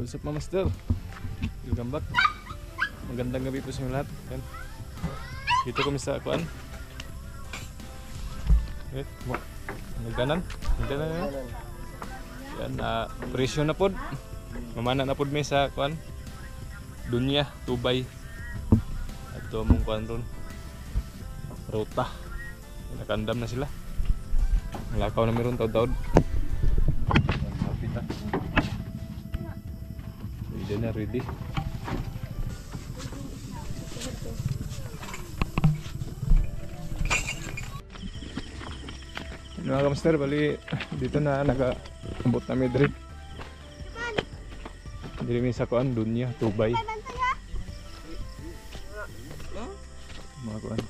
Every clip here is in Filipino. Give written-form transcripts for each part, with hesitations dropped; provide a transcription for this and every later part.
What's up mga master? Welcome back. Magandang gabi po sa inyo lahat. Yan. Dito kami sa kuan. Nagdanan yan. Yan, presyo na pod. Mamana na pod may sa kuan. Dunya, Tubay. Ato mong kuan ron. Ruta. Nakandam na sila. Nalakaw na meron taod-taod. Ready na, ready. Mga kamaster, bali dito na nag-abot na medri. Dili mi sa kuan, Dunya, Tubay. Mga kuan.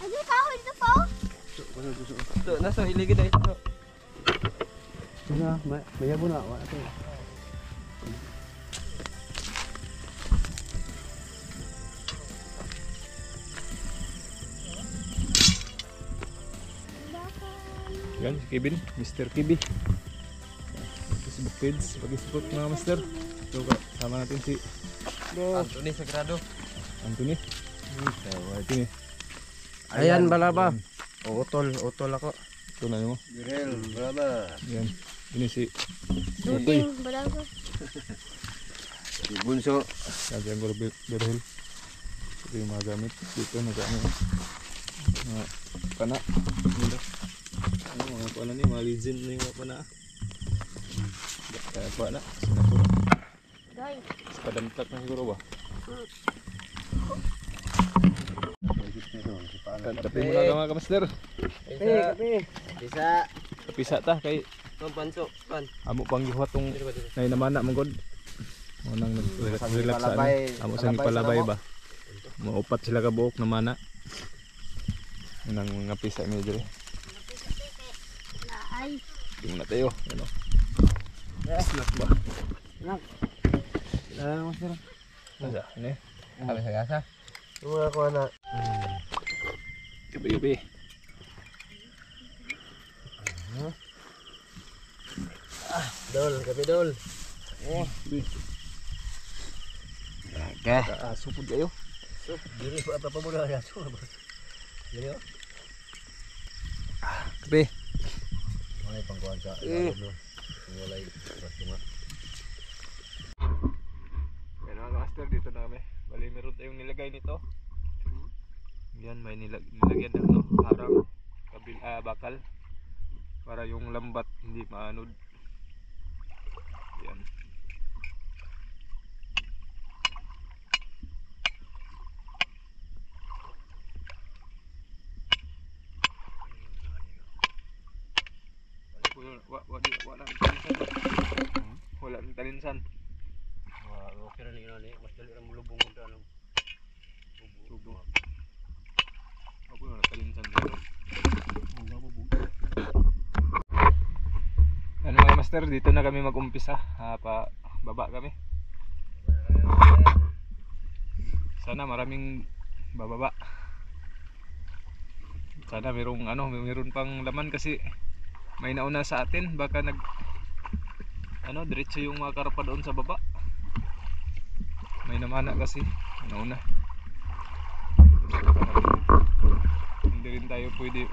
Ayo tahu itu po. Tuh, nasa iligid ay ito. Nah, banyak pun nak. Yan si Kevin, Mr. Kibi. Facebook page, pag-support mga master. Ito sama natin si Anthony Sagrado. Anthony. Anthony. Ayan balaba. Utol ako. Ito na mo. Birel, balaba. Yan. Ini si Duding balago. Si Bunso. Sabi ang berhil. Ito yung mga gamit. Dito nag-ano. Mga pana. Dito. Ano mga pana ni, mga legend na yung mga pana. Kaya pana. Sinapura. Dai. Padamtak na siguro ba? Tapi mo na mga kamaster. Kape. Bisa. Kapisa ta kay Panso, pan. amo pang gihuat tong nay namana mong god. Mo nang relax sa amo sa palabay ba. Maupat sila ka buok namana. Nang mga pisa mi dire. Ay. Tingnan na tayo, ano. Snack ba? Nak. Master. Asa, ini. Kami sa gasa. Mga ko na. Gabi-gabi. Dol, kape dol. Okay. Supod kayo. Diri pa muna ya. Diri oh. Kape. May pangkuan sa lalo. Mulai patunga. Yan mga master, dito na kami. Bali meron tayong nilagay nito. Yan, may nilagyan ng harang bakal para yung lambat hindi maanod. Yan. Wala ng talinsan. Okay ra ni ani, mas dali ra mulubong ug ano. Tubo. Ako na talinsan dito. Ano mga master, dito na kami mag-umpisa. Baba kami. Sana maraming bababa. Sana mayroon pang laman kasi may nauna sa atin, baka ano, diretso yung mga karpa doon sa baba. May namana kasi nauna. Hindi rin tayo pwede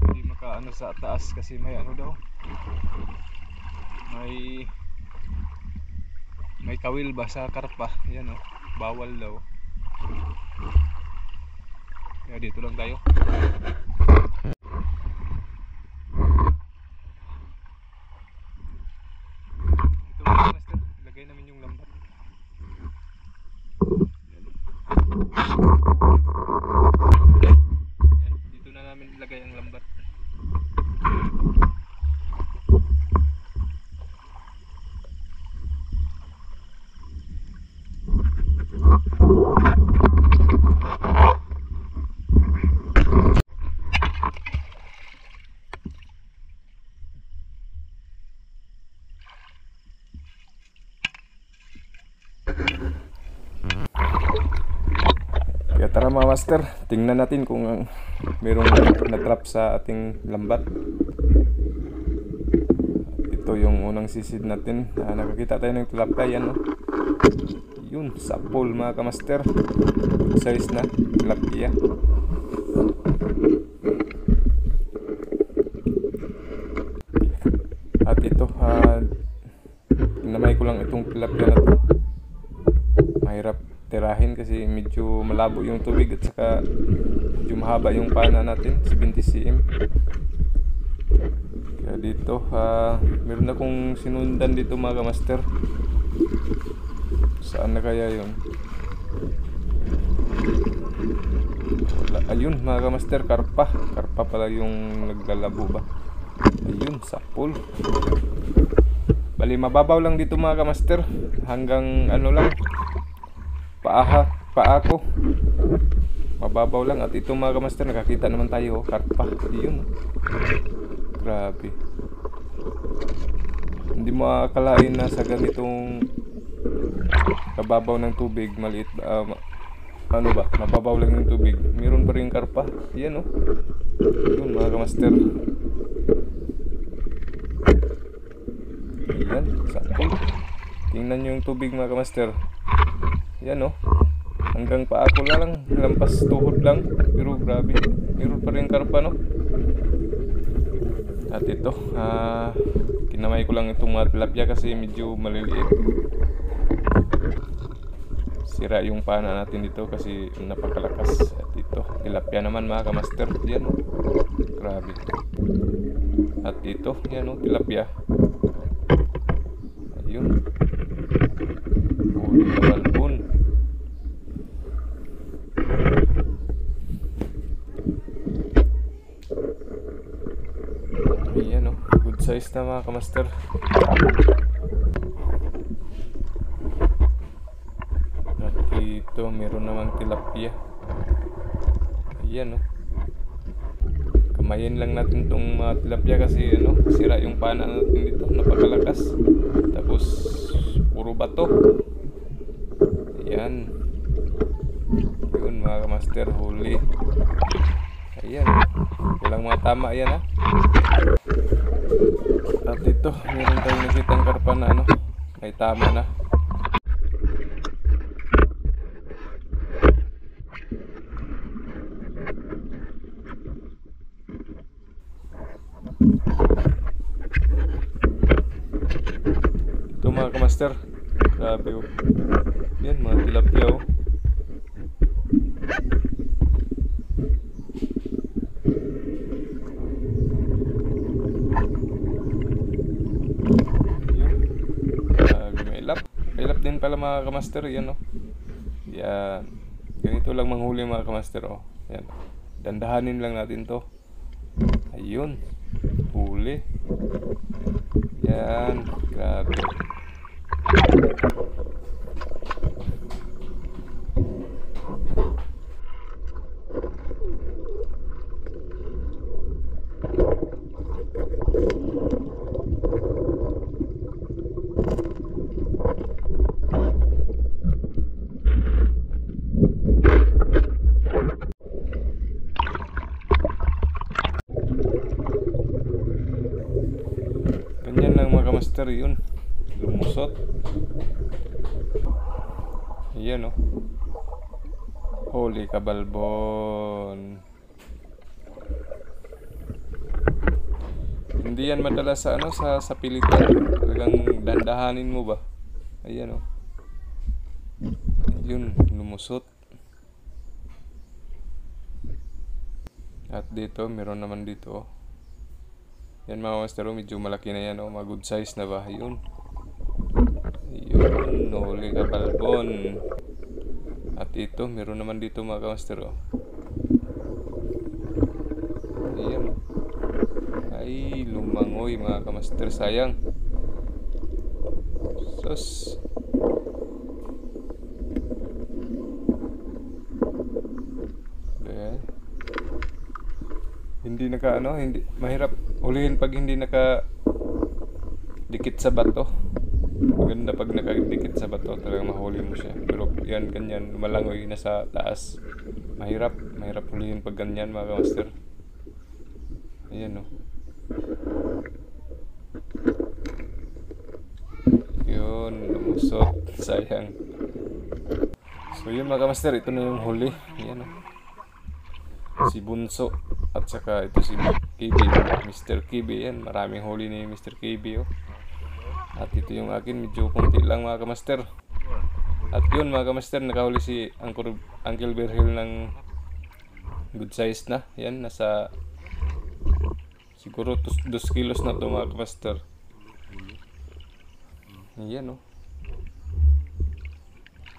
hindi makaano sa taas kasi may ano daw, may kawil ba sa karpa. Yan oh, bawal daw. Kaya dito lang tayo. Ito mga master, ilagay namin yung lambat. Yan. Yan, dito na namin ilagay ang lambat. Kaya tara mga master, tingnan natin kung merong natrap sa ating lambat. Ito yung unang sisid natin. Nakakita tayo ng tilapia. Yan, no? Yun, sapol mga kamaster. Good size na tilapia. At ito, namay ko lang itong tilapia na to. Mahirap tirahin kasi medyo malabo yung tubig at saka medyo mahaba yung pana natin, 70 cm. Kaya dito meron akong sinundan dito mga kamaster. Saan na kaya yun? Wala. Ayun mga kamaster, karpa pala yung naglalabo ba. Ayun, sapol. Bali mababaw lang dito mga kamaster, hanggang ano lang, paa ko. Mababaw lang. At ito mga kamaster, nakakita naman tayo, karpa. Yun, grabe. Hindi mo akalain na sa ganitong kababaw ng tubig, maliit ano ba, mababaw lang yung tubig, meron pa rin karpa. Yan, oh. Yun mga kamaster. Yan, sakto. Tingnan nyo yung tubig mga kamaster. Yan, oh, hanggang paa ko na lang, lampas tuhod lang, pero grabe, meron pa rin karpa, no? At ito, kinamay ko lang itong mga tilapia kasi medyo maliliit. Sira yung pana natin dito kasi napakalakas. At ito, tilapia naman mga kamaster. Yan, oh, grabe. At ito, yan, oh, tilapia. Ayun, huli na balbon. Ayan, oh, good size na mga kamaster. At ito, meron namang tilapia. Ayan, oh, kamayin lang natin itong mga tilapia kasi ano, sira yung pana natin dito, napakalakas. Tapos puro bato. Ayan, yun mga kamaster, huli. Ayan, walang mga tama yan, ha. At ito, meron tayong nakitang karpa na ano, may tama na. Ito mga kamaster, grabe, oh. Yan mga tilapia, oh. May lap din pala mga kamaster. Yan, oh. Yan, ganito lang manghuli mga kamaster, oh. Yan, dandahanin lang natin to. Ayun, huli. Yan, grabe. Ganyan lang mga kamaster, yun. Lumusot. Ayan, oh. Holy kabalbon. Hindi yan madalas sa ano, sa pilitan. Talagang dandahanin mo ba? Ayan, oh. Yun, lumusot. At dito, meron naman dito, oh. Yan mga master, oh, medyo malaki na yan, oh. Mga good size na ba? Yun. Yun, huli kabalbon. At ito, meron naman dito mga master, oh. Ayan, oh. Ay, lumangoy mga kamaster, sayang. Sus. Hindi hindi mahirap hulihin pag hindi dikit sa bato. Maganda pag nakadikit sa bato, talagang mahuli mo siya. Pero yan, ganyan, malangoy na sa taas. Mahirap hulihin pag ganyan mga master. Ayan, oh. Yun, lumusot. Sayang. So yun mga master, ito na yung huli. Ayan, oh. Si Bunso at saka ito si KB, Mr. KB. Yan, maraming huli ni Mr. KB, oh. At ito yung akin, medyo konti lang mga kamaster. At yun mga kamaster, nakahuli si Uncle Berhil ng good size na. Yan, nasa siguro 2 kilos na to mga kamaster. Yan, oh.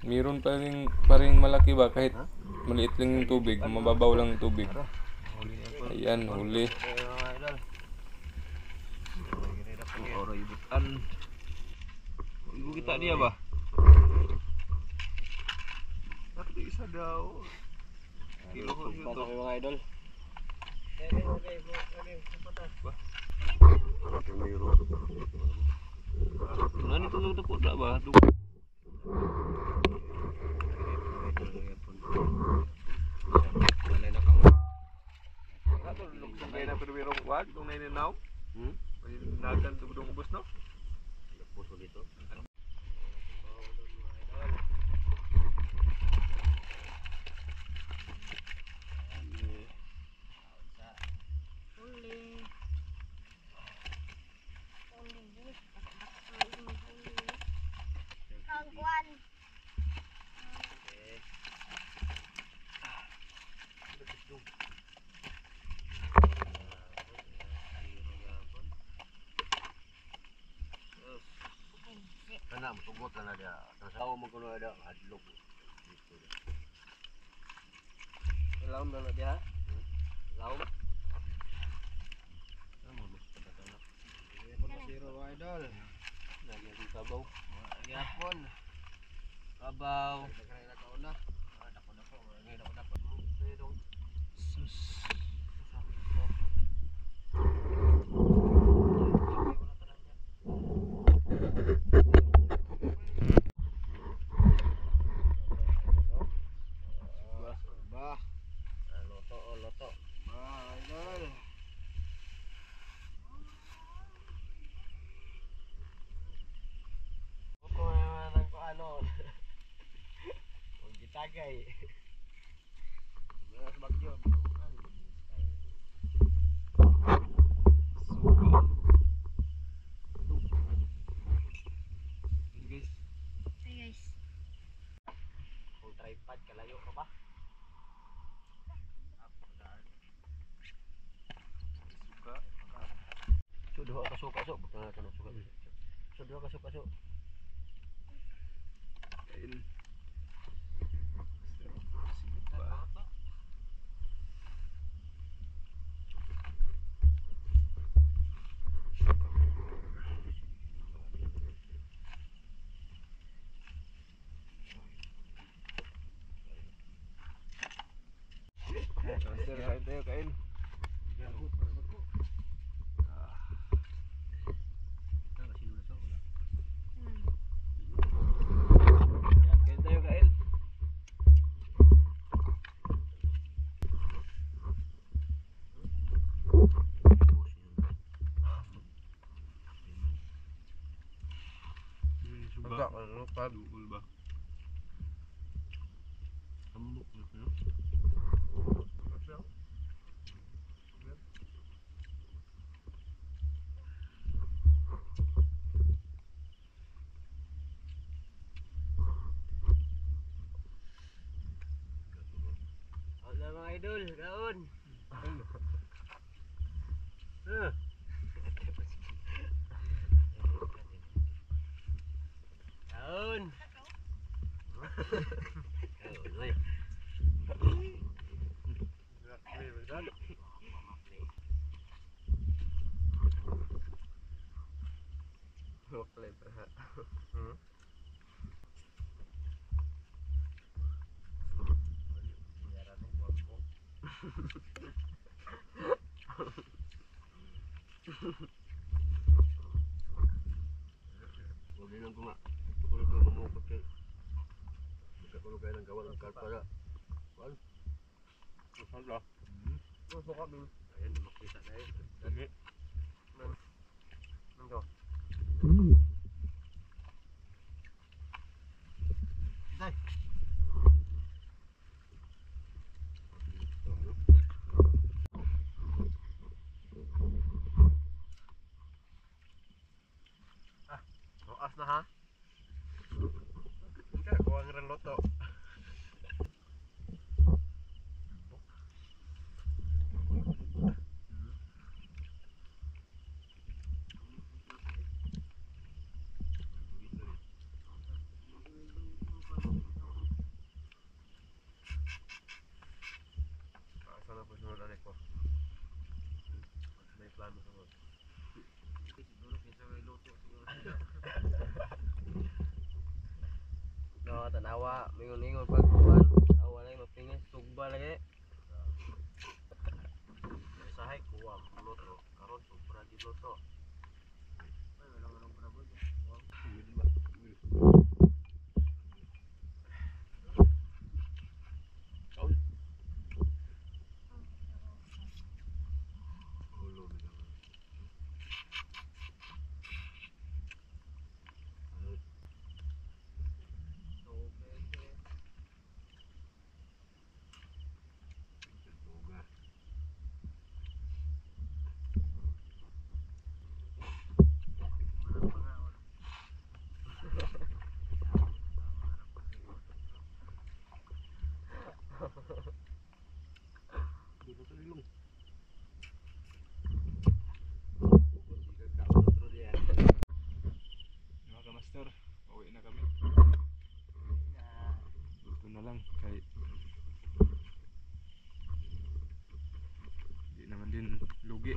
Meron pa rin malaki ba, kahit maliit lang yung tubig, mababaw lang yung tubig. Ayan, huli. Oroy butan. Ibu kita dia ba? Tapi isa daw. Kilo ko Ito mga idol. Nani tulog na po na ba? Kaya na perwirong wag, kung naininaw. Nagan tubudong ubos, no? Puso dito. Kangkuan. Kana musugot na dia. Nasawa mo kuno ada hadlok. Laum na dia. Laum. Zero idol. Lagi ang kabaw. Yapon. Kabaw. Sus. Loto. Idol. Tagay. Mas bagyo. Guys, Hey guys. Full tripod kalayo ka ba? suka. Sudah ka suka so, bukan kana suka. Sudah ka suka so. Kain. Kain tayo, kain. Yan, Agak lupad. Dukol ba? Ambok. Wala mga idol, gaon. Gaon. Huwag yun ang kuma. Tulog na mamukot kayo. Magkakulog kayo ng gawa ng karpara. Wal. Hala. Gusto ka, Bing. Ayan, makita na yun. Dami. Nandito. Day. Oas na ha? Hindi, kuha nga rin loto. Sana po sunod anak ko. May plano sunod. Siguro kinsa may luto siguro. No, tanawa, mingon-ingon pagkuhan. Awa na yung mapingis, tugba lagi. Sahay kuha, luto. Karon sobra di luto. Ay, walang brabod. Mga kamaster, pauwi na kami. Ito na lang kay di naman din lugi.